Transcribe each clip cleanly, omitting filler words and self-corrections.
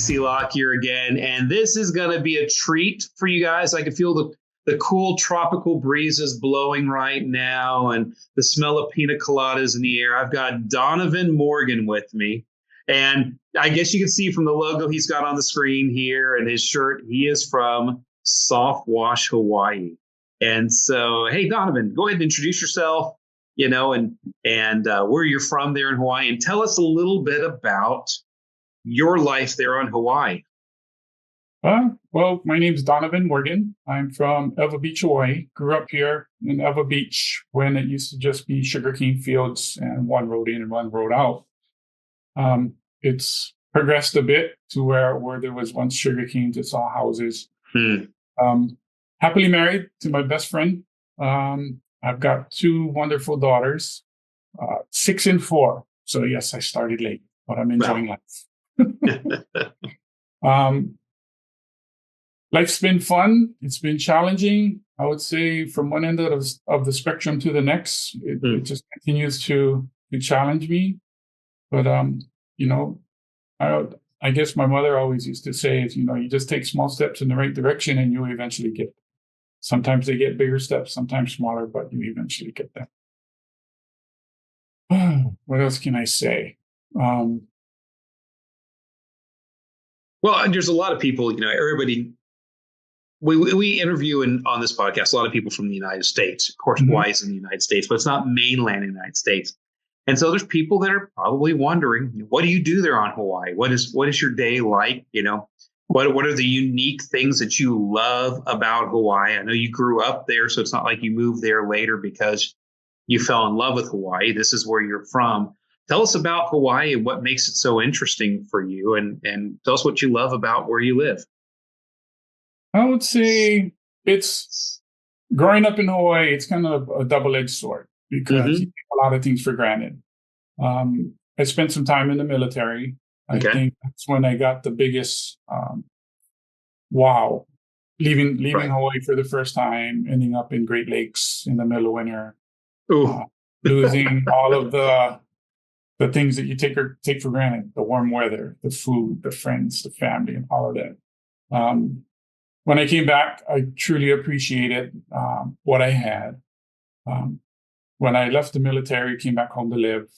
AC Lockyer again, and this is going to be a treat for you guys. I can feel the cool tropical breezes blowing right now and the smell of pina coladas in the air. I've got Donovan Morgan with me, and I guess you can see from the logo he's got on the screen here and his shirt, he is from SoftWash Hawaii. And so, hey, Donovan, go ahead and introduce yourself, and where you're from there in Hawaii, and tell us a little bit about your life there on Hawaii. Well, my name is Donovan Morgan. I'm from Ewa Beach, Hawaii. Grew up here in Ewa Beach when it used to just be sugarcane fields and one road in and one road out. It's progressed a bit to where there was once sugarcane, it's all houses. Happily married to my best friend. I've got two wonderful daughters, 6 and 4. So yes, I started late, but I'm enjoying life. Life's been fun. It's been challenging. I would say from one end of the spectrum to the next, it just continues to challenge me. But, I guess my mother always used to say is, you just take small steps in the right direction and you'll eventually get there. Sometimes they get bigger steps, sometimes smaller, but you eventually get there. What else can I say? Well, there's a lot of people, everybody, we interview on this podcast, a lot of people from the United States. Of course, Hawaii is in the United States, but it's not mainland United States. And so there's people that are probably wondering, what do you do there on Hawaii? What is your day like? What are the unique things that you love about Hawaii? I know you grew up there, so it's not like you moved there later because you fell in love with Hawaii. This is where you're from. Tell us about Hawaii and what makes it so interesting for you, and tell us what you love about where you live. I would say it's growing up in Hawaii, it's kind of a double-edged sword because you take a lot of things for granted. I spent some time in the military. I think that's when I got the biggest wow. Leaving Hawaii for the first time, ending up in Great Lakes in the middle of winter, losing all of the things that you take for granted, the warm weather, the food, the friends, the family, and all of that. When I came back, I truly appreciated what I had. When I left the military, came back home to live.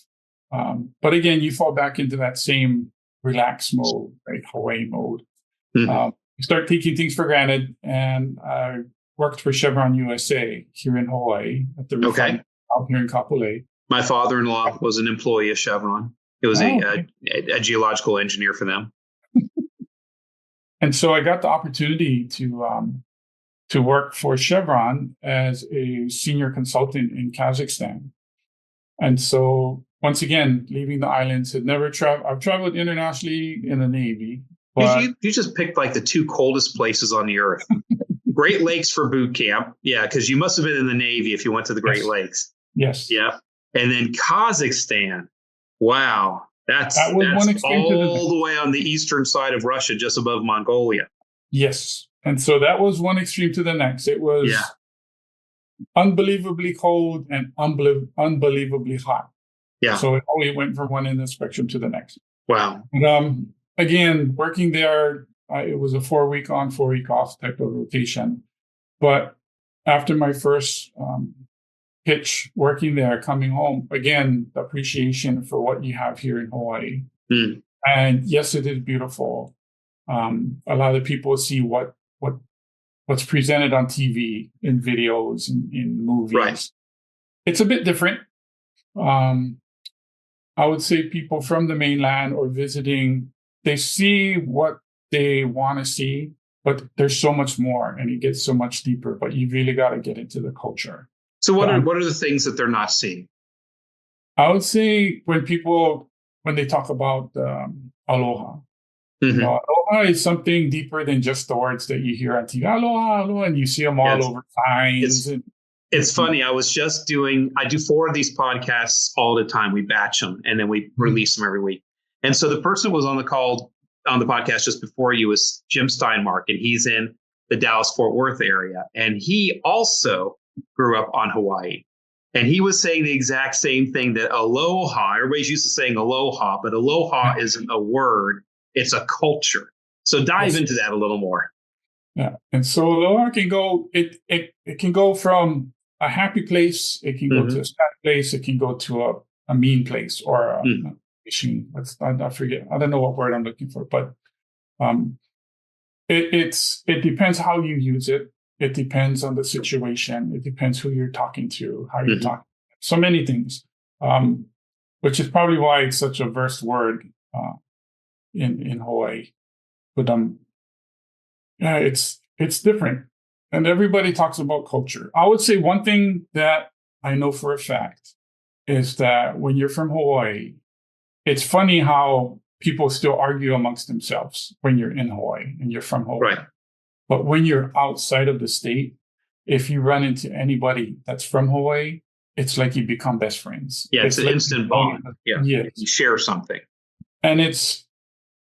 But again, you fall back into that same relaxed mode, right? Hawaii mode. You start taking things for granted, and I worked for Chevron USA here in Hawaii at the refinery out here in Kapolei. My father-in-law was an employee of Chevron. He was a geological engineer for them. And so I got the opportunity to work for Chevron as a senior consultant in Kazakhstan. And so once again, leaving the islands, I've traveled internationally in the Navy. But you just picked like the two coldest places on the earth. Great Lakes for boot camp. Yeah, because you must have been in the Navy if you went to the Great Lakes. Yes. Yeah. And then Kazakhstan. Wow. That's all the way on the eastern side of Russia, just above Mongolia. Yes. And so that was one extreme to the next. It was unbelievably cold and unbelievably hot. Yeah. So it only went from one end of the spectrum to the next. Wow. And, again, working there, it was a 4-week on, 4-week off type of rotation. But after my first pitch working there, coming home, again, the appreciation for what you have here in Hawaii. And yes, it is beautiful. A lot of people see what's presented on TV, in videos, in movies. Right. It's a bit different. I would say people from the mainland or visiting, they see what they want to see, but there's so much more and it gets so much deeper, but you really got to get into the culture. So what are the things that they're not seeing? I would say when they talk about aloha, aloha is something deeper than just the words that you hear on TV. Aloha, aloha, and you see them all over signs. It's funny. I do 4 of these podcasts all the time. We batch them and then we release them every week. And so the person who was on the podcast just before you was Jim Steinmark, and he's in the Dallas-Fort Worth area. And he also grew up on Hawaii. And he was saying the exact same thing, that aloha, everybody's used to saying aloha, but aloha isn't a word. It's a culture. So dive into that a little more. Yeah. And so Aloha can go, it can go from a happy place, it can go to a sad place, it can go to a mean place or a machine. I forget. I don't know what word I'm looking for, but it depends how you use it. It depends on the situation. It depends who you're talking to, how you're talking. So many things, which is probably why it's such a versed word in Hawaii. But yeah, it's different, and everybody talks about culture. I would say one thing that I know for a fact is that when you're from Hawaii, it's funny how people still argue amongst themselves when you're in Hawaii and you're from Hawaii. Right. But when you're outside of the state, if you run into anybody that's from Hawaii, it's like you become best friends. Yeah, it's an like instant bond. Yeah, yes. You share something. And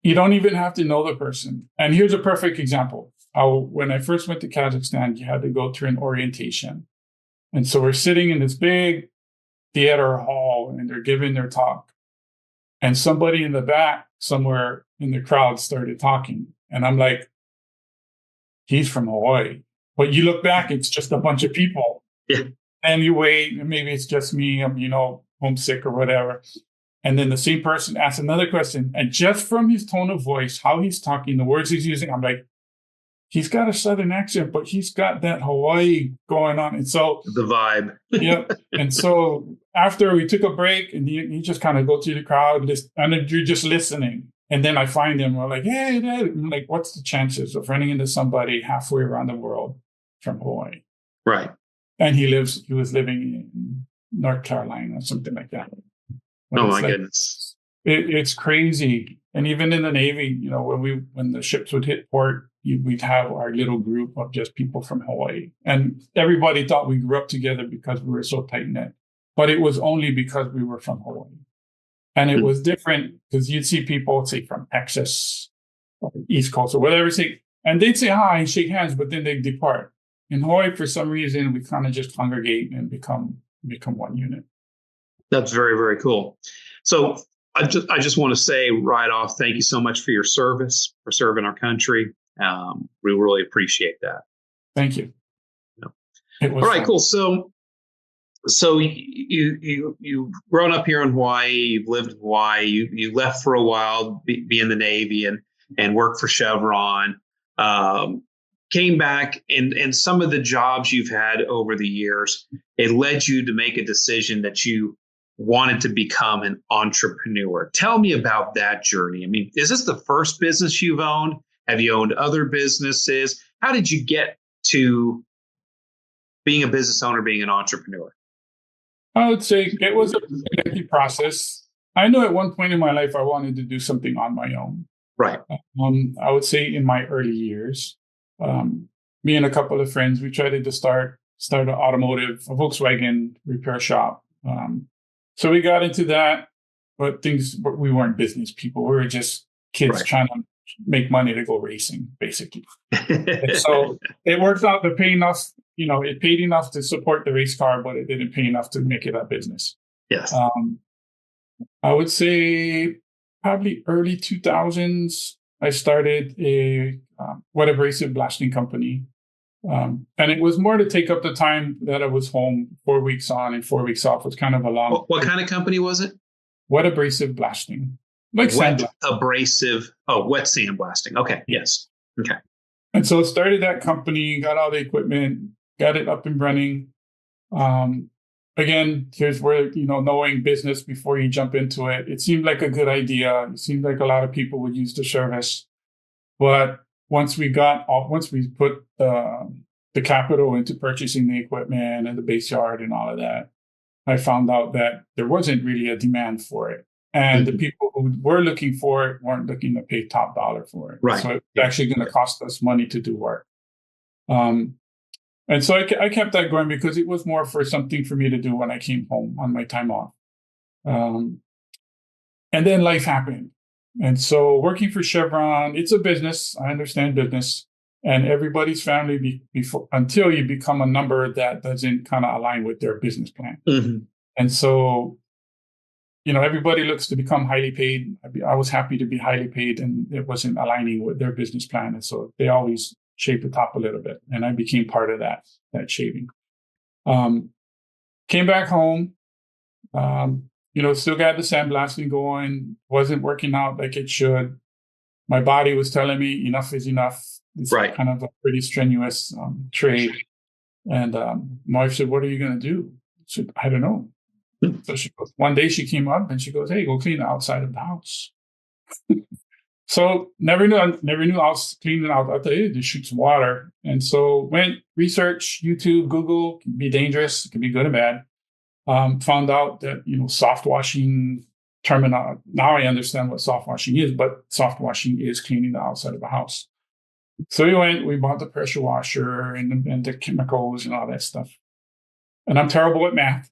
you don't even have to know the person. And here's a perfect example. When I first went to Kazakhstan, you had to go through an orientation. And so we're sitting in this big theater hall and they're giving their talk. And somebody in the back, somewhere in the crowd, started talking. And I'm like, he's from Hawaii. But you look back, it's just a bunch of people. Yeah. And you wait, and maybe it's just me, I'm, homesick or whatever. And then the same person asks another question. And just from his tone of voice, how he's talking, the words he's using, I'm like, he's got a Southern accent, but he's got that Hawaii going on. And so the vibe. Yep. And so after we took a break and you just kind of go through the crowd and you're just listening. And then I find him, we're like, hey, Dad. I'm like, what's the chances of running into somebody halfway around the world from Hawaii? Right. And he was living in North Carolina or something like that. Oh my goodness. It's crazy. And even in the Navy, when the ships would hit port, we'd have our little group of just people from Hawaii. And everybody thought we grew up together because we were so tight-knit. But it was only because we were from Hawaii. And it was different because you'd see people, say, from Texas or East Coast or whatever, and they'd say hi and shake hands, but then they'd depart. In Hawaii, for some reason, we kind of just congregate and become one unit. That's very, very cool. So I just want to say right off, thank you so much for your service, for serving our country. We really appreciate that. Thank you. All right, fun. Cool. So you've grown up here in Hawaii. You've lived in Hawaii. You left for a while, be in the Navy and work for Chevron. Came back and some of the jobs you've had over the years, it led you to make a decision that you wanted to become an entrepreneur. Tell me about that journey. I mean, is this the first business you've owned? Have you owned other businesses? How did you get to being a business owner, being an entrepreneur? I would say it was a lengthy process. I know at one point in my life, I wanted to do something on my own. Right. I would say in my early years, me and a couple of friends, we tried to start a Volkswagen repair shop. So we got into that, but we weren't business people. We were just kids trying to make money to go racing, basically. So it worked out. It paid enough to support the race car, but it didn't pay enough to make it a business. Yes. I would say probably early 2000s, I started a wet abrasive blasting company. And it was more to take up the time that I was home, 4 weeks on and 4 weeks off. It was kind of a long. What kind of company was it? Wet abrasive blasting. Like wet abrasive. Oh, wet sandblasting. Okay. Yes. Okay. And so I started that company, got all the equipment, got it up and running. Again, here's where, knowing business before you jump into it. It seemed like a good idea. It seemed like a lot of people would use the service. But once we put the capital into purchasing the equipment and the base yard and all of that, I found out that there wasn't really a demand for it. And the people who were looking for it weren't looking to pay top dollar for it. Right. So it's actually going to cost us money to do work. And so I kept that going because it was more for something for me to do when I came home on my time off. And then life happened. And so working for Chevron, it's a business. I understand business. And everybody's family until you become a number that doesn't kind of align with their business plan. Mm-hmm. And so everybody looks to become highly paid. I was happy to be highly paid, and it wasn't aligning with their business plan. And so they always shaved the top a little bit, and I became part of that shaving. Came back home, still got the sandblasting going, wasn't working out like it should. My body was telling me enough is enough. It's kind of a pretty strenuous trade. And my wife said, "What are you going to do?" I said, "I don't know." So one day she came up and she goes, "Hey, go clean the outside of the house." So never knew I was cleaning out. I thought, "Hey, just shoot some water." And so went research, YouTube, Google, can be dangerous, it can be good and bad. Found out that, soft washing terminology. Now I understand what soft washing is, but soft washing is cleaning the outside of a house. So we bought the pressure washer and the chemicals and all that stuff. And I'm terrible at math,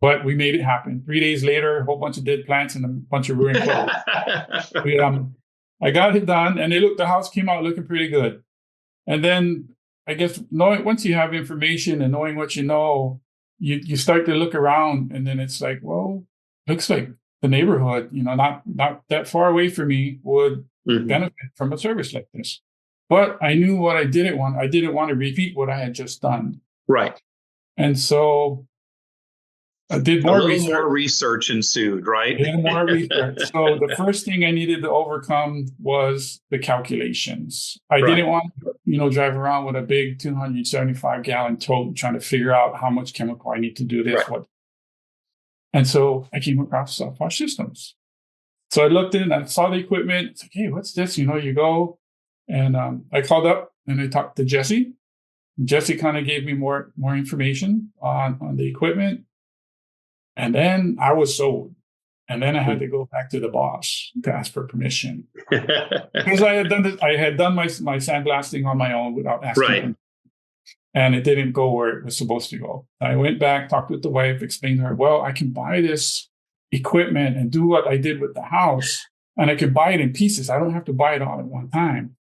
but we made it happen. 3 days later, a whole bunch of dead plants and a bunch of ruined clothes. I got it done, and the house came out looking pretty good. And then I guess once you have information and knowing what you know, you start to look around, and then it's like, well, looks like the neighborhood, not that far away from me would benefit from a service like this. But I knew what I didn't want. I didn't want to repeat what I had just done. Right. And so I did more research. More research ensued, right? Yeah, more research. So the first thing I needed to overcome was the calculations. I didn't want to, drive around with a big 275-gallon tote trying to figure out how much chemical I need to do this. And so I came across SoftWash systems. So I looked in, I saw the equipment. It's like, "Hey, what's this?" You go, and I called up and I talked to Jesse. Jesse kind of gave me more information on the equipment. And then I was sold. And then I had to go back to the boss to ask for permission. Because I had done my sandblasting on my own without asking permission. And it didn't go where it was supposed to go. I went back, talked with the wife, explained to her, well, I can buy this equipment and do what I did with the house. And I can buy it in pieces. I don't have to buy it all at one time.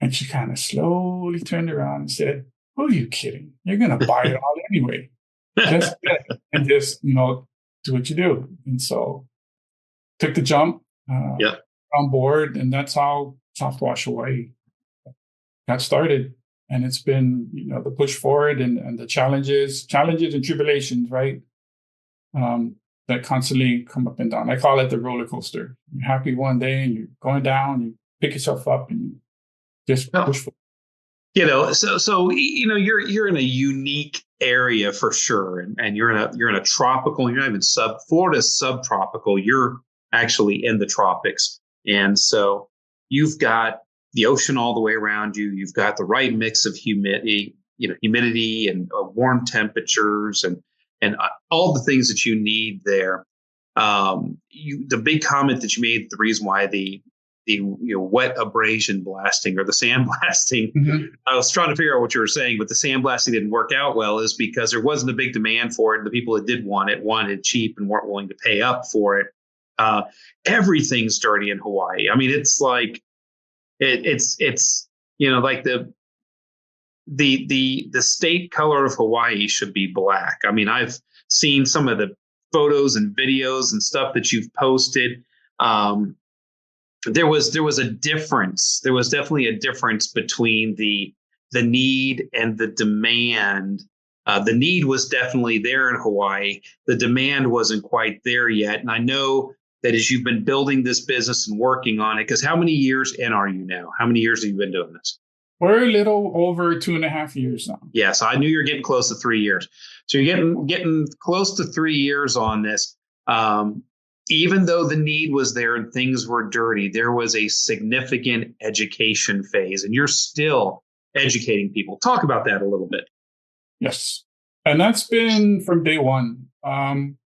And she kind of slowly turned around and said, "Who are you kidding? You're going to buy it all anyway. Just do what you do." And so took the jump on board, and that's how SoftWash Hawaii got started. And it's been, the push forward and the challenges and tribulations, right? That constantly come up and down. I call it the roller coaster. You're happy one day and you're going down, you pick yourself up and you just push forward. So you're in a unique area for sure, and you're in a tropical. You're not even Florida's subtropical. You're actually in the tropics, and so you've got the ocean all the way around you. You've got the right mix of humidity and warm temperatures and all the things that you need there. The big comment that you made, the reason why the wet abrasion blasting or the sandblasting. I was trying to figure out what you were saying, but the sandblasting didn't work out well is because there wasn't a big demand for it. The people that did want it wanted it cheap and weren't willing to pay up for it. Everything's dirty in Hawaii. I mean, it's like it's like the state color of Hawaii should be black. I mean, I've seen some of the photos and videos and stuff that you've posted. There was a difference. There was definitely a difference between the need and the demand. The need was definitely there in Hawaii. The demand wasn't quite there yet. And I know that as you've been building this business and working on it, because how many years in are you now? How many years have you been doing this? We're a little over 2.5 years now. Yeah, so I knew you were getting close to 3 years. So you're getting close to 3 years on this. Even though the need was there and things were dirty, there was a significant education phase, and you're still educating people. Talk about that a little bit. Yes. And that's been from day one.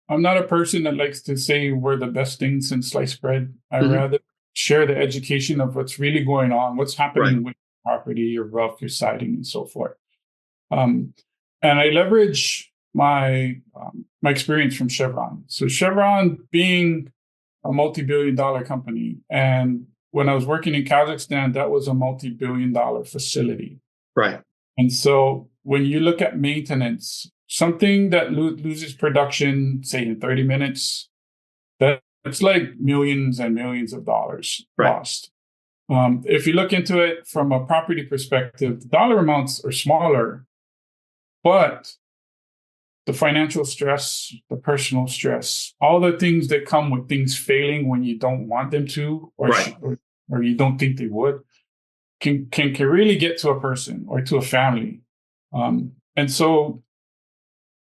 I'm not a person that likes to say we're the best thing since sliced bread. I rather share the education of what's really going on, what's happening with property, your roof, your siding, and so forth. And I leverage my experience from Chevron. So Chevron being a multi-billion-dollar company, and when I was working in Kazakhstan, that was a multi-billion-dollar facility. Right. And so when you look at maintenance, something that loses production, say in 30 minutes, That's like millions and millions of dollars lost. If you look into it from a property perspective, the dollar amounts are smaller, but the financial stress, the personal stress, all the things that come with things failing when you don't want them to, or you don't think they would, can really get to a person or to a family. And so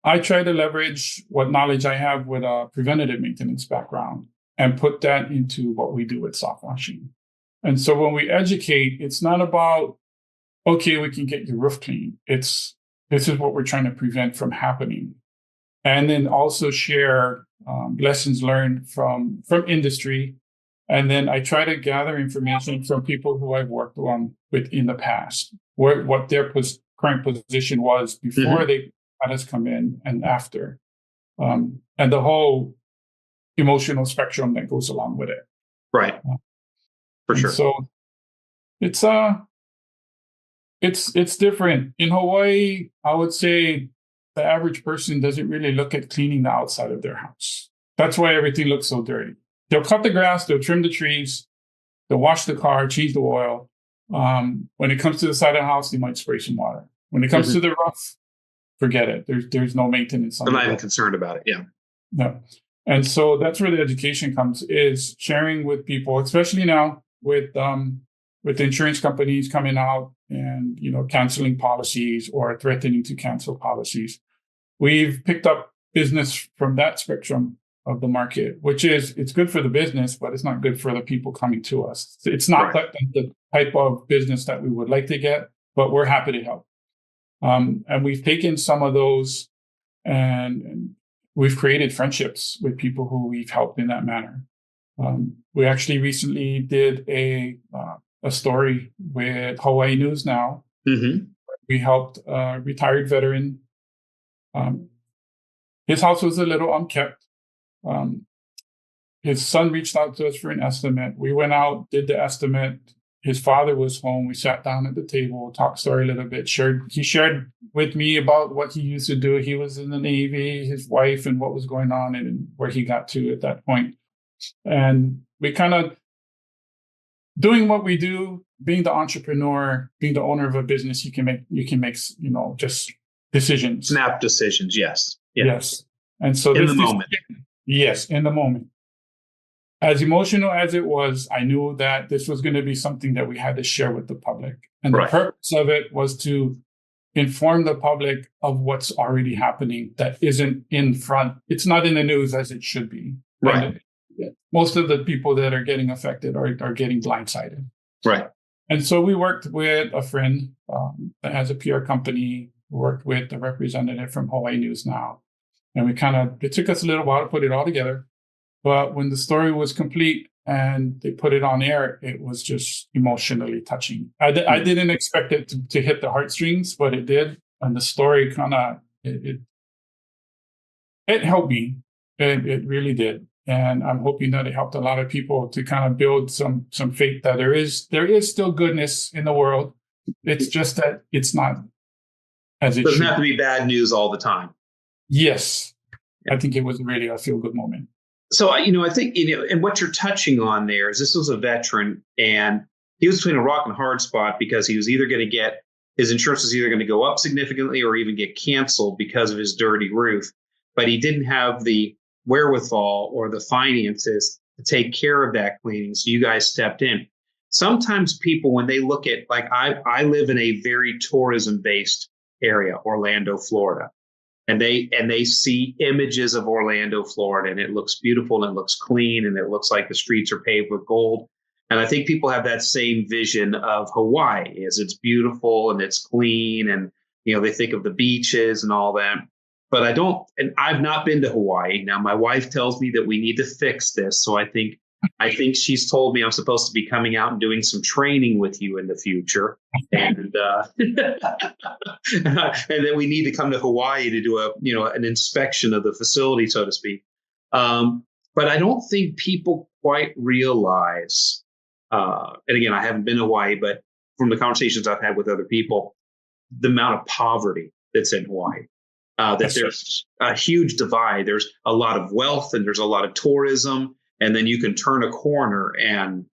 I try to leverage what knowledge I have with a preventative maintenance background and put that into what we do with soft washing. And so when we educate, it's not about, okay, we can get your roof clean. This is what we're trying to prevent from happening. And then also share lessons learned from industry. And then I try to gather information from people who I've worked with in the past, what their current position was before they had us come in and after, and the whole emotional spectrum that goes along with it. Right. For sure. So it's different. In Hawaii, I would say the average person doesn't really look at cleaning the outside of their house. That's why everything looks so dirty. They'll cut the grass, they'll trim the trees, they'll wash the car, change the oil. When it comes to the side of the house, they might spray some water. When it comes to the roof, forget it. There's no maintenance. I'm not even concerned about it. Yeah. No. And so that's where the education comes, is sharing with people, especially now with insurance companies coming out and, canceling policies or threatening to cancel policies. We've picked up business from that spectrum of the market, which is, it's good for the business, but it's not good for the people coming to us. It's not the type of business that we would like to get, but we're happy to help. And we've taken some of those and we've created friendships with people who we've helped in that manner. We actually recently did a story with Hawaii News Now. We helped a retired veteran. His house was a little unkept. His son reached out to us for an estimate. We went out, did the estimate. His father was home. We sat down at the table, talked story a little bit. He shared with me about what he used to do. He was in the Navy, his wife, and what was going on and where he got to at that point. And we kind of doing what we do, being the entrepreneur, being the owner of a business, you can make just decisions. Snap decisions. Yes. Yeah. Yes. And so in the moment. Yes, in the moment. As emotional as it was, I knew that this was going to be something that we had to share with the public. And the purpose of it was to inform the public of what's already happening that isn't in front. It's not in the news as it should be. Right. Most of the people that are getting affected are getting blindsided. Right. And so we worked with a friend that has a PR company, worked with a representative from Hawaii News Now. And it took us a little while to put it all together. But when the story was complete and they put it on air, it was just emotionally touching. I didn't expect it to hit the heartstrings, but it did. And the story it helped me. It really did. And I'm hoping that it helped a lot of people to kind of build some faith that there is still goodness in the world. It's just that it's not as it should. Doesn't have to be bad news all the time. Yes. I think it was really a feel-good moment. So, I think, and what you're touching on there is this was a veteran and he was between a rock and a hard spot because he was either going to get his insurance was either going to go up significantly or even get canceled because of his dirty roof. But he didn't have the wherewithal or the finances to take care of that cleaning. So you guys stepped in. Sometimes people, when they look at, like, I live in a very tourism-based area, Orlando, Florida. And they see images of Orlando, Florida, and it looks beautiful and it looks clean and it looks like the streets are paved with gold. And I think people have that same vision of Hawaii, as it's beautiful and it's clean and, they think of the beaches and all that. But I've not been to Hawaii. Now, my wife tells me that we need to fix this. So I think she's told me I'm supposed to be coming out and doing some training with you in the future. And and then we need to come to Hawaii to do an inspection of the facility, so to speak. But I don't think people quite realize, and again, I haven't been to Hawaii, but from the conversations I've had with other people, the amount of poverty that's in Hawaii. that there's a huge divide. There's a lot of wealth and there's a lot of tourism, and then you can turn a corner and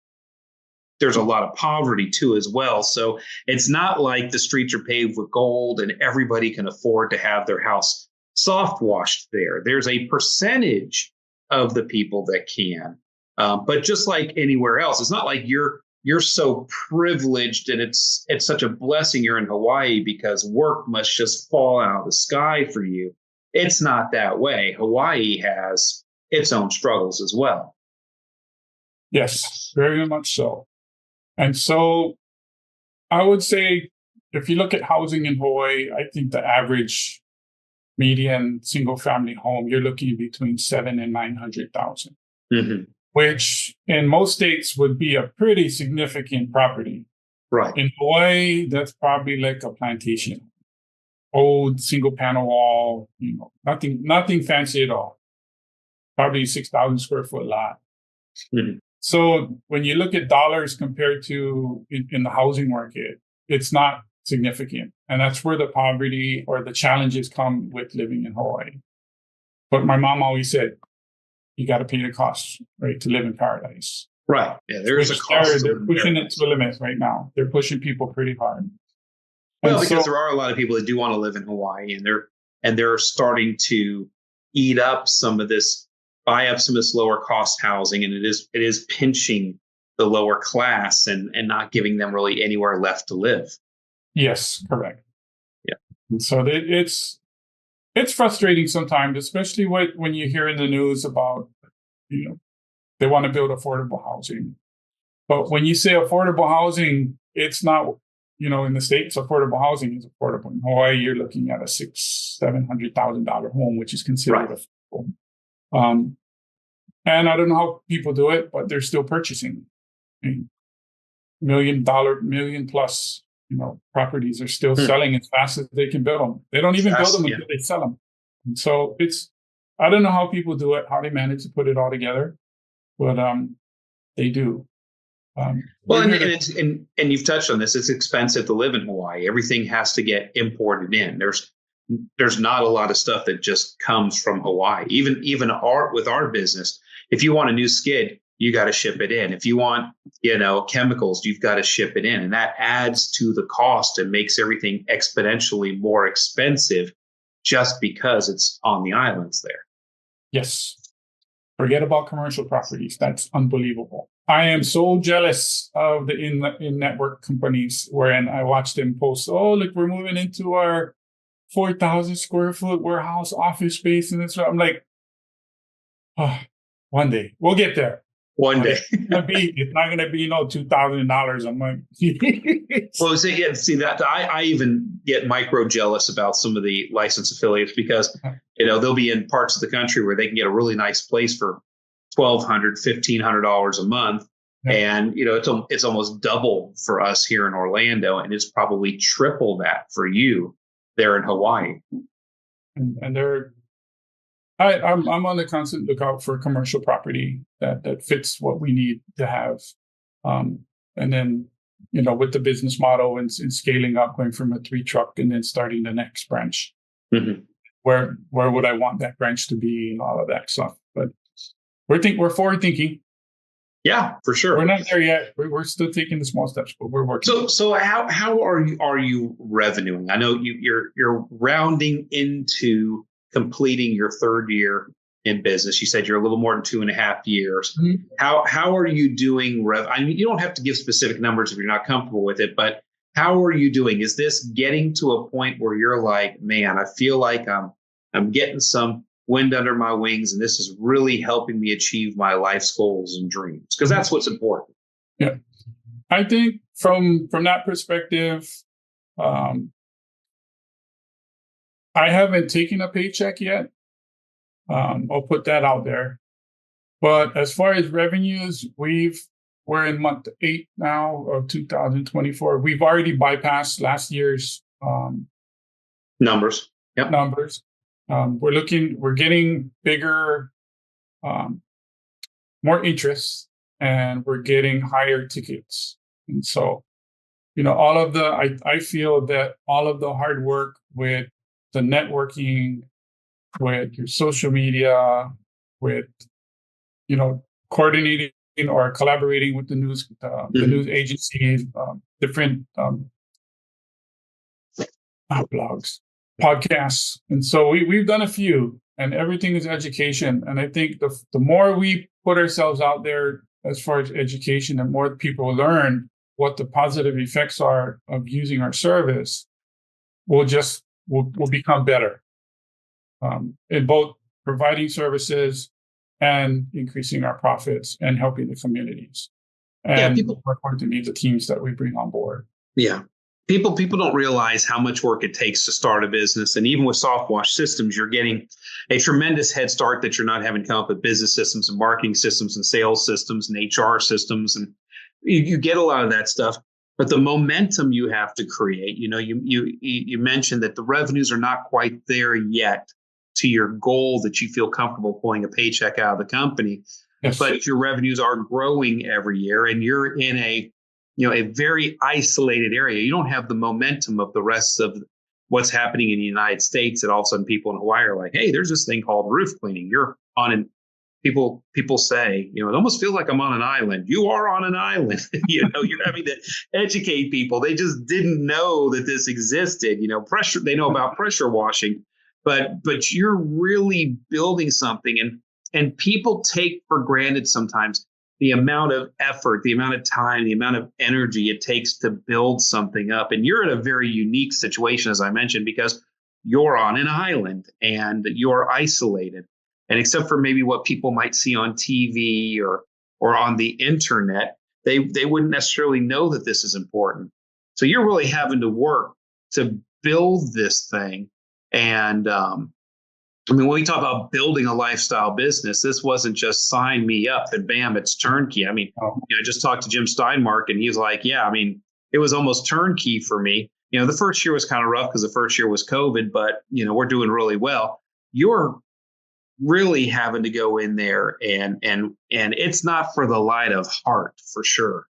there's a lot of poverty too as well. So it's not like the streets are paved with gold and everybody can afford to have their house soft washed there. There's a percentage of the people that can, but just like anywhere else, it's not like you're so privileged and it's such a blessing you're in Hawaii because work must just fall out of the sky for you. It's not that way. Hawaii has its own struggles as well. Yes, very much so. And so I would say if you look at housing in Hawaii, I think the average median single family home, you're looking between 700,000 and 900,000, which in most states would be a pretty significant property. Right. In Hawaii, that's probably like a plantation. Old single panel wall, nothing fancy at all. Probably 6,000 square foot lot. So when you look at dollars compared to in the housing market, it's not significant. And that's where the poverty or the challenges come with living in Hawaii. But my mom always said, you got to pay the cost, right, to live in paradise. Right. Yeah, there is a cost. They're pushing it to a limit right now. They're pushing people pretty hard. Well, because there are a lot of people that do want to live in Hawaii, and they're starting to eat up some of this, buy up some of this lower cost housing, and it is pinching the lower class and not giving them really anywhere left to live. Yes, correct. Yeah. And so it's frustrating sometimes, especially when you hear in the news about, they want to build affordable housing. But when you say affordable housing, it's not, in the States, affordable housing is affordable. In Hawaii, you're looking at a $600,000-$700,000 home, which is considered affordable. And I don't know how people do it, but they're still purchasing. $1 million plus, properties are still selling as fast as they can build them. They don't even build them until they sell them. And so I don't know how people do it, how they manage to put it all together, but they do. Well, and you've touched on this. It's expensive to live in Hawaii. Everything has to get imported in. There's not a lot of stuff that just comes from Hawaii. Even with our business, if you want a new skid, you got to ship it in. If you want, chemicals, you've got to ship it in, and that adds to the cost and makes everything exponentially more expensive just because it's on the islands there. Yes. Forget about commercial properties. That's unbelievable. I am so jealous of the in-network companies wherein I watch them post, oh, look, we're moving into our 4,000 square foot warehouse office space. And I'm like, one day we'll get there. One day. It's not going to be, $2,000. I'm like, well, see that I even get micro jealous about some of the licensed affiliates because, they'll be in parts of the country where they can get a really nice place for $1,200, $1,500 a month. Yeah. And, it's almost double for us here in Orlando. And it's probably triple that for you there in Hawaii. And I'm on the constant lookout for commercial property that fits what we need to have. And then, with the business model and scaling up, going from a 3-truck and then starting the next branch. Mm-hmm. Where would I want that branch to be and all of that stuff? But we're forward thinking. Yeah, for sure. We're not there yet. We're still taking the small steps, but we're working. So how are you revenuing? I know you're rounding into completing your third year in business. You said you're a little more than 2.5 years. Mm-hmm. How are you doing? I mean, you don't have to give specific numbers if you're not comfortable with it, but how are you doing? Is this getting to a point where you're like, man, I feel like I'm getting some wind under my wings, and this is really helping me achieve my life's goals and dreams? Because that's what's important. Yeah, I think from that perspective, I haven't taken a paycheck yet. I'll put that out there. But as far as revenues, we're in month 8 now of 2024. We've already bypassed last year's numbers. Yep. Numbers. We're getting bigger, more interest, and we're getting higher tickets. And so, I feel that all of the hard work with the networking, with your social media, with coordinating or collaborating with the news agencies, different blogs, podcasts, and so we've done a few, and everything is education. And I think the more we put ourselves out there as far as education, the more people learn what the positive effects are of using our service, we'll become better in both providing services and increasing our profits and helping the communities. And we're going to need the teams that we bring on board. Yeah. People don't realize how much work it takes to start a business. And even with SoftWash systems, you're getting a tremendous head start that you're not having to come up with business systems and marketing systems and sales systems and HR systems. And you get a lot of that stuff. But the momentum you have to create, you mentioned that the revenues are not quite there yet to your goal that you feel comfortable pulling a paycheck out of the company. Yes. But your revenues are growing every year, and you're in a very isolated area. You don't have the momentum of the rest of what's happening in the United States. And all of a sudden people in Hawaii are like, hey, there's this thing called roof cleaning. You're on an people say, it almost feels like I'm on an island. You are on an island. You're having to educate people. They just didn't know that this existed. Pressure, they know about pressure washing, but you're really building something, and people take for granted sometimes the amount of effort, the amount of time, the amount of energy it takes to build something up. And you're in a very unique situation, as I mentioned, because you're on an island and you're isolated. And except for maybe what people might see on TV or on the internet, they wouldn't necessarily know that this is important. So you're really having to work to build this thing. And when we talk about building a lifestyle business, this wasn't just sign me up and bam, it's turnkey. I just talked to Jim Steinmark, and he's like, it was almost turnkey for me. The first year was kind of rough because the first year was COVID, but we're doing really well. You're really having to go in there, and it's not for the light of heart, for sure.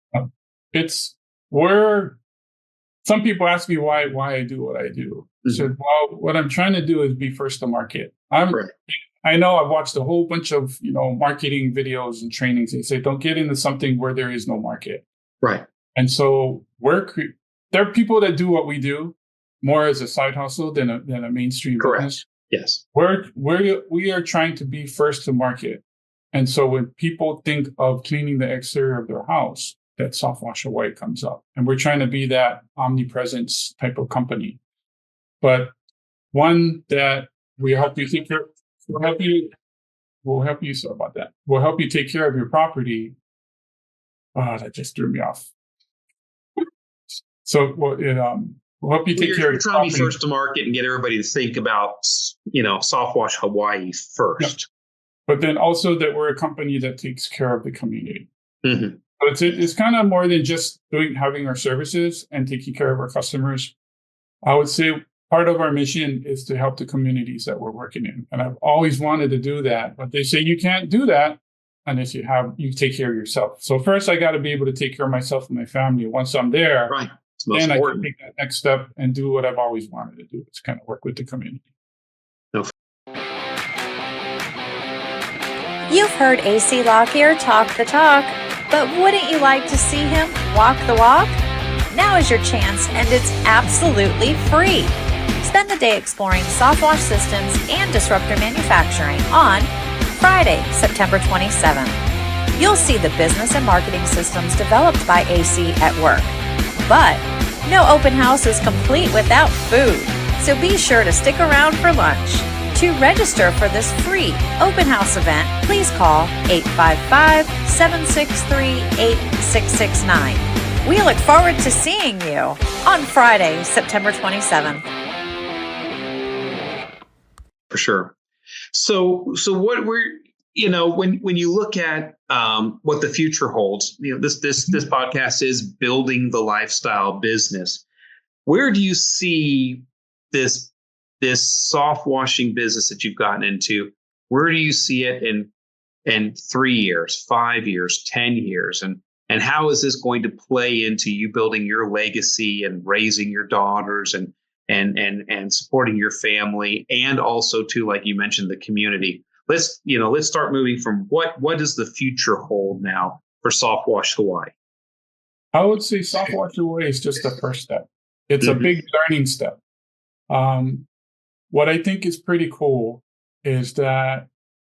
Some people ask me why I do what I do. I said, well, what I'm trying to do is be first to market. I know I've watched a whole bunch of marketing videos and trainings. They say don't get into something where there is no market. Right. And so there are people that do what we do more as a side hustle than a mainstream business. Yes. We are trying to be first to market. And so when people think of cleaning the exterior of their house, that SoftWash Hawaii comes up. And we're trying to be that omnipresence type of company. But one that we'll help you take care of your property. That just threw me off. So we'll help you take care of your property. You're trying to be first to market and get everybody to think about, SoftWash Hawaii first. Yeah. But then also that we're a company that takes care of the community. Mm-hmm. But it's kind of more than just having our services and taking care of our customers. I would say part of our mission is to help the communities that we're working in. And I've always wanted to do that, but they say you can't do that unless you take care of yourself. So first I got to be able to take care of myself and my family. Once I'm there, right. Then I can take that next step and do what I've always wanted to do. It's kind of work with the community. You've heard AC Lockyer talk the talk, but wouldn't you like to see him walk the walk? Now is your chance, and it's absolutely free. Spend the day exploring SoftWash systems and disruptor manufacturing on Friday, September 27th. You'll see the business and marketing systems developed by AC at work. But no open house is complete without food, so be sure to stick around for lunch. To register for this free open house event, please call 855-763-8669. We look forward to seeing you on Friday, September 27th. For sure. So what we're, when you look at what the future holds, this podcast is building the lifestyle business. Where do you see this soft washing business that you've gotten into? Where do you see it in 3 years, 5 years, 10 years? And how is this going to play into you building your legacy and raising your daughters and and supporting your family, and also too, like you mentioned, the community. Let's start moving from what does the future hold now for SoftWash Hawaii? I would say SoftWash Hawaii is just the first step. It's a big learning step. What I think is pretty cool is that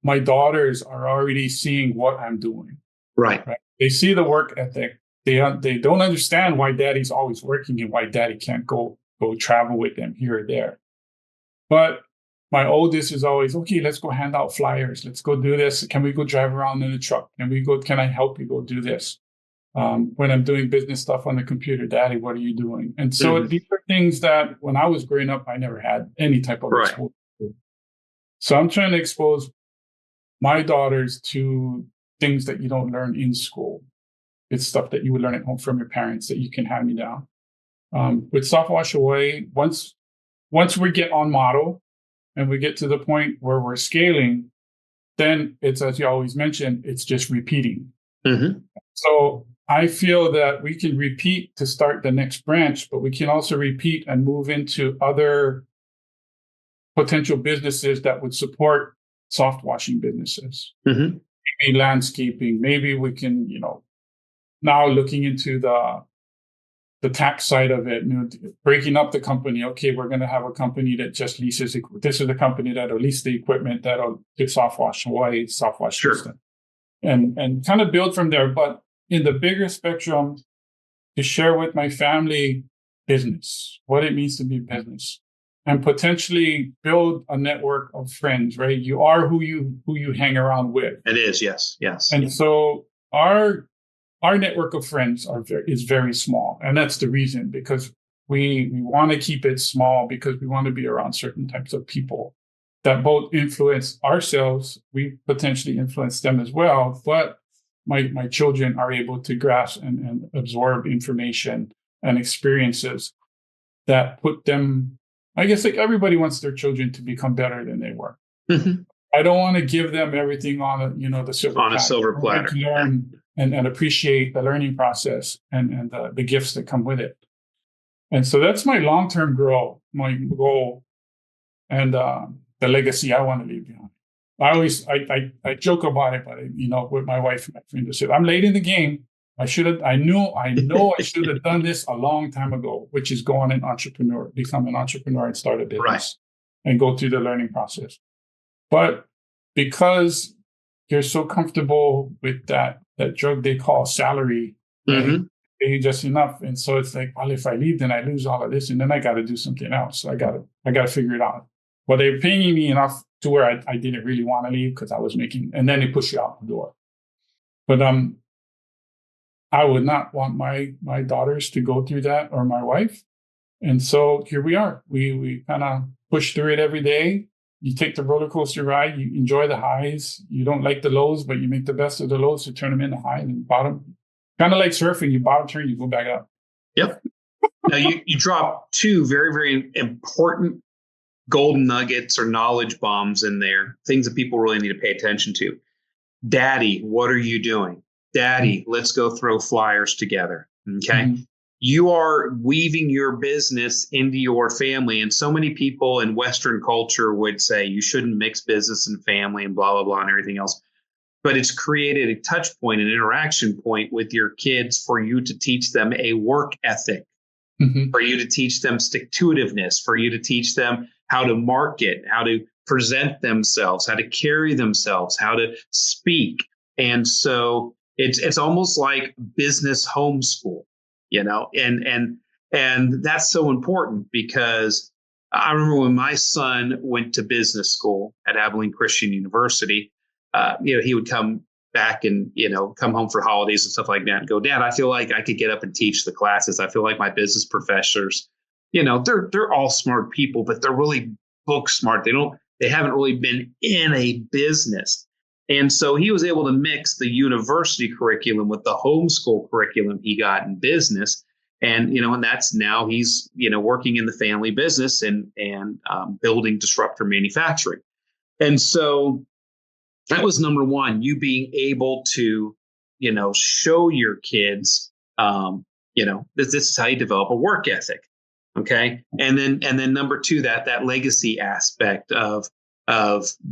my daughters are already seeing what I'm doing. Right. They see the work ethic. They don't understand why daddy's always working and why daddy can't go travel with them here or there. But my oldest is always, okay, let's go hand out flyers. Let's go do this. Can we go drive around in the truck? Can I help you go do this? When I'm doing business stuff on the computer, daddy, what are you doing? And so these are things that when I was growing up, I never had any type of exposure to. So I'm trying to expose my daughters to things that you don't learn in school. It's stuff that you would learn at home from your parents that you can hand me down. With SoftWash Hawaii, once we get on model and we get to the point where we're scaling, then it's, as you always mention, it's just repeating. So I feel that we can repeat to start the next branch, but we can also repeat and move into other potential businesses that would support soft washing businesses. Maybe landscaping. Maybe we can, now looking into the tax side of it, breaking up the company. Okay, we're going to have a company that just leases. This is the company that'll lease the equipment that'll do SoftWash Hawaii, SoftWash system, and kind of build from there. But in the bigger spectrum, to share with my family business, what it means to be business, and potentially build a network of friends. Right, you are who you hang around with. It is, yes. And so our network of friends is very small. And that's the reason, because we want to keep it small, because we want to be around certain types of people that both influence ourselves. We potentially influence them as well. But my children are able to grasp and absorb information and experiences that put them, I guess, like everybody wants their children to become better than they were. I don't want to give them everything on the silver platter. Learn and appreciate the learning process and the gifts that come with it. And so that's my long-term goal, and the legacy I want to leave behind. I joke about it, but with my wife and my friend, I said, I'm late in the game. I know I should have done this a long time ago, which is become an entrepreneur and start a business and go through the learning process. But because you're so comfortable with that drug they call salary, pay just enough. And so it's like, well, if I leave, then I lose all of this, and then I got to do something else. So I got to figure it out. Well, they're paying me enough to where I didn't really want to leave, because I was making, and then they push you out the door. But I would not want my daughters to go through that, or my wife. And so here we are. We kind of push through it every day. You take the roller coaster ride. You enjoy the highs. You don't like the lows, but you make the best of the lows to turn them into highs and bottom. Kind of like surfing. You bottom turn, you go back up. Yep. Now you drop two very, very important golden nuggets or knowledge bombs in there. Things that people really need to pay attention to. Daddy, what are you doing? Daddy, let's go throw flyers together. Okay. You are weaving your business into your family. And so many people in Western culture would say you shouldn't mix business and family and blah, blah, blah, and everything else. But it's created a touch point, an interaction point with your kids for you to teach them a work ethic, for you to teach them stick-to-itiveness, for you to teach them how to market, how to present themselves, how to carry themselves, how to speak. And so it's almost like business homeschool. And that's so important, because I remember when my son went to business school at Abilene Christian University, he would come back and, come home for holidays and stuff like that and go, Dad, I feel like I could get up and teach the classes. I feel like my business professors, they're all smart people, but they're really book smart. They haven't really been in a business. And so he was able to mix the university curriculum with the homeschool curriculum he got in business. And, and that's now he's, working in the family business and building disruptor manufacturing. And so that was number one, you being able to, show your kids, this is how you develop a work ethic. Okay. And then number two, that legacy aspect of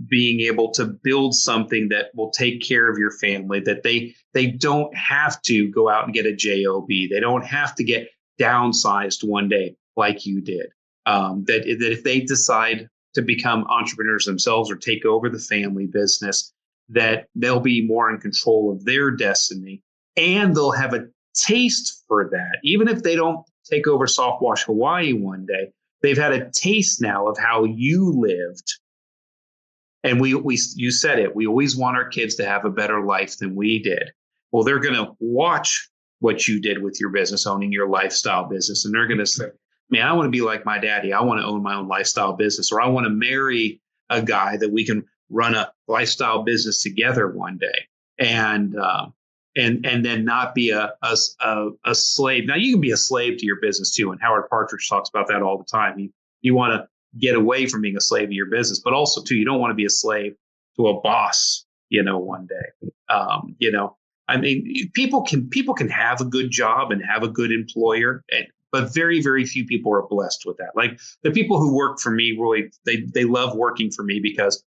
being able to build something that will take care of your family, that they don't have to go out and get a job. They don't have to get downsized one day like you did. That if they decide to become entrepreneurs themselves or take over the family business, that they'll be more in control of their destiny, and they'll have a taste for that. Even if they don't take over SoftWash Hawaii one day, they've had a taste now of how you lived. And you said it, we always want our kids to have a better life than we did. Well, they're going to watch what you did with your business, owning your lifestyle business. And they're going to say, man, I want to be like my daddy. I want to own my own lifestyle business, or I want to marry a guy that we can run a lifestyle business together one day. And then not be a slave. Now, you can be a slave to your business too. And Howard Partridge talks about that all the time. You want to get away from being a slave to your business, but also too, you don't want to be a slave to a boss, one day. I mean, people can have a good job and have a good employer, but very, very few people are blessed with that. Like the people who work for me, really, they love working for me because,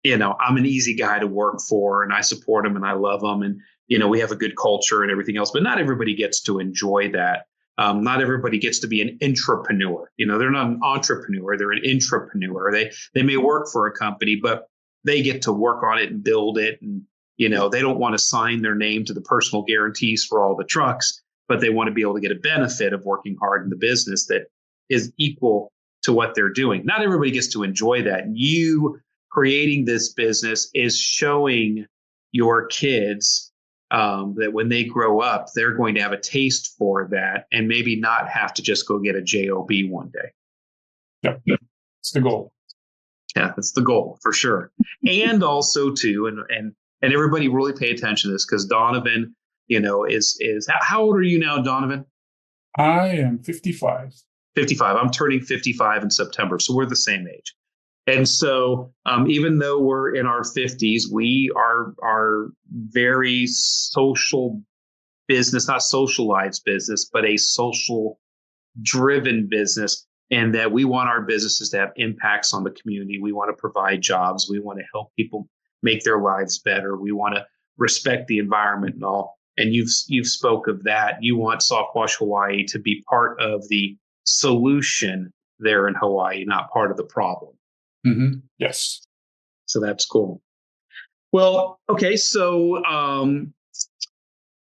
I'm an easy guy to work for, and I support them and I love them. And, we have a good culture and everything else, but not everybody gets to enjoy that. Not everybody gets to be an intrapreneur. They're not an entrepreneur, they're an intrapreneur. They may work for a company, but they get to work on it and build it. And, they don't want to sign their name to the personal guarantees for all the trucks, but they want to be able to get a benefit of working hard in the business that is equal to what they're doing. Not everybody gets to enjoy that. You creating this business is showing your kids that when they grow up, they're going to have a taste for that and maybe not have to just go get a job one day. Yep. It's the goal. Yeah, that's the goal for sure. And also too, and everybody really pay attention to this, because Donovan, is how old are you now, Donovan? I am 55. 55. I'm turning 55 in September. So we're the same age. And so even though we're in our 50s, we are very social business, not socialized business, but a social driven business. And that we want our businesses to have impacts on the community. We want to provide jobs. We want to help people make their lives better. We want to respect the environment and all. And you've spoke of that. You want SoftWash Hawaii to be part of the solution there in Hawaii, not part of the problem. Mm-hmm. Yes. So that's cool. Well, okay. So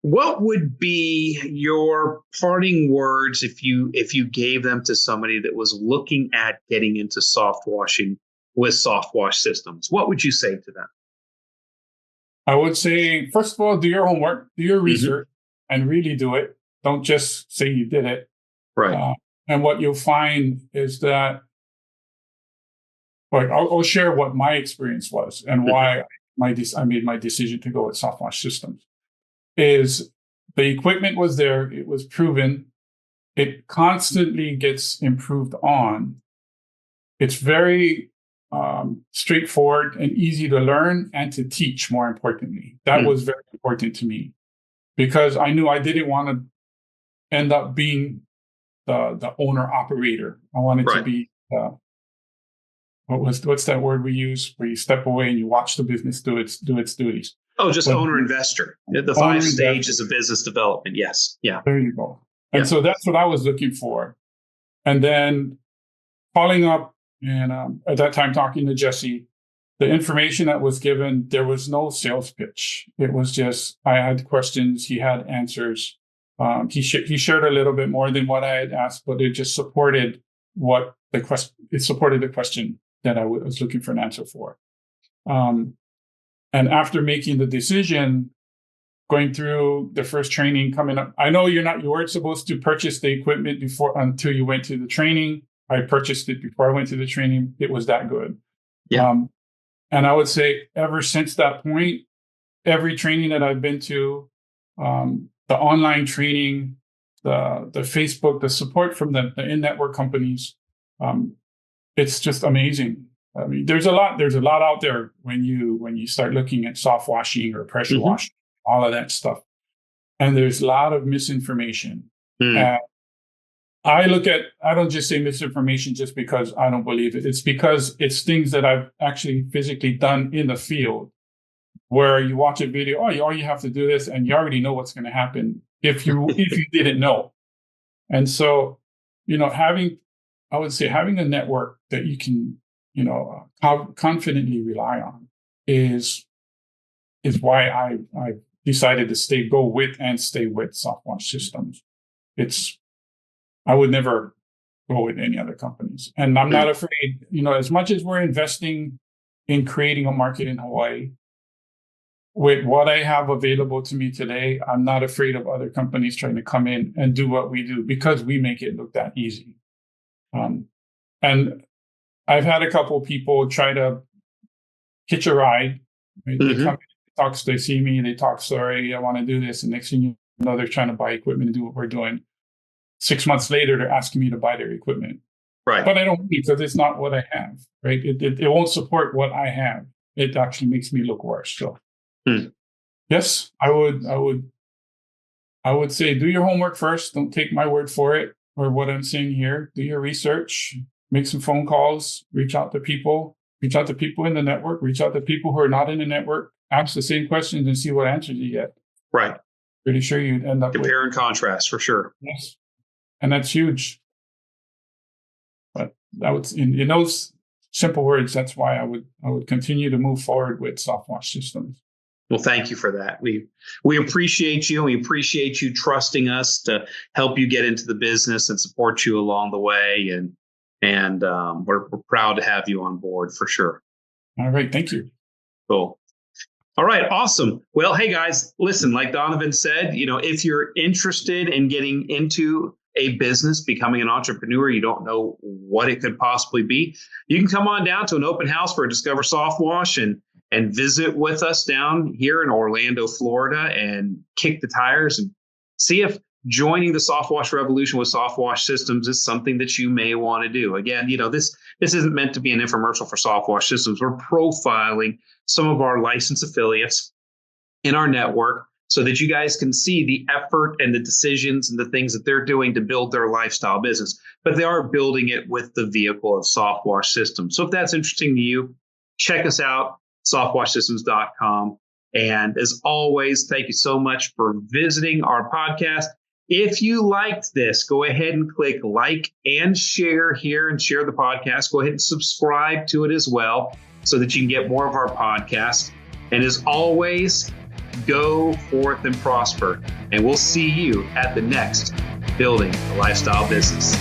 what would be your parting words if you gave them to somebody that was looking at getting into soft washing with SoftWash systems? What would you say to them? I would say, first of all, do your homework, do your research, and really do it. Don't just say you did it. Right. And what you'll find is that, like, I'll share what my experience was and why I made my decision to go with SoftWash systems. Is the equipment was there, it was proven, it constantly gets improved on. It's very straightforward and easy to learn and to teach, more importantly. That was very important to me, because I knew I didn't want to end up being the owner operator. I wanted to be what's that word we use, where you step away and you watch the business do its duties. Oh, just owner investor. The 5 stages of business development. Yes. Yeah. There you go. And so that's what I was looking for. And then following up and at that time talking to Jesse, the information that was given, there was no sales pitch. It was just, I had questions, he had answers. He shared a little bit more than what I had asked, but it just supported it supported the question that I was looking for an answer for. And after making the decision, going through the first training coming up, I know you weren't supposed to purchase the equipment until you went to the training. I purchased it before I went to the training. It was that good. Yeah. And I would say ever since that point, every training that I've been to, the online training, the Facebook, the support from the in-network companies, it's just amazing. I mean, there's a lot out there when you start looking at soft washing or pressure washing, all of that stuff. And there's a lot of misinformation. And I don't just say misinformation just because I don't believe it. It's because it's things that I've actually physically done in the field where you watch a video, all you have to do this, and you already know what's going to happen if you didn't know. And so, having a network that you can, confidently rely on is why I decided to stay with SoftWash Systems. I would never go with any other companies. And I'm not afraid, as much as we're investing in creating a market in Hawaii, with what I have available to me today, I'm not afraid of other companies trying to come in and do what we do because we make it look that easy. And I've had a couple of people try to hitch a ride. Right? They come in, they see me, they talk, sorry, I want to do this. And next thing you know, they're trying to buy equipment and do what we're doing. 6 months later, they're asking me to buy their equipment. Right. But I don't need, because it's not what I have. Right. It won't support what I have. It actually makes me look worse. So yes, I would say do your homework first. Don't take my word for it or what I'm saying here. Do your research, make some phone calls, reach out to people in the network, reach out to people who are not in the network, ask the same questions and see what answers you get. Right. Pretty sure you'd end up compare and contrast for sure. Yes. And that's huge. But that was in those simple words, that's why I would continue to move forward with SoftWash Systems. Well, thank you for that. We appreciate you. We appreciate you trusting us to help you get into the business and support you along the way. And we're proud to have you on board for sure. All right. Thank you. Cool. All right. Awesome. Well, hey guys, listen, like Donovan said, if you're interested in getting into a business, becoming an entrepreneur, you don't know what it could possibly be, you can come on down to an open house for Discover SoftWash and visit with us down here in Orlando, Florida, and kick the tires and see if joining the SoftWash revolution with SoftWash Systems is something that you may want to do. Again, this isn't meant to be an infomercial for SoftWash Systems. We're profiling some of our licensed affiliates in our network so that you guys can see the effort and the decisions and the things that they're doing to build their lifestyle business. But they are building it with the vehicle of SoftWash Systems. So if that's interesting to you, check us out, SoftWashSystems.com. And as always, thank you so much for visiting our podcast. If you liked this, go ahead and click like and share here and share the podcast. Go ahead and subscribe to it as well so that you can get more of our podcasts. And as always, go forth and prosper. And we'll see you at the next Building a Lifestyle Business.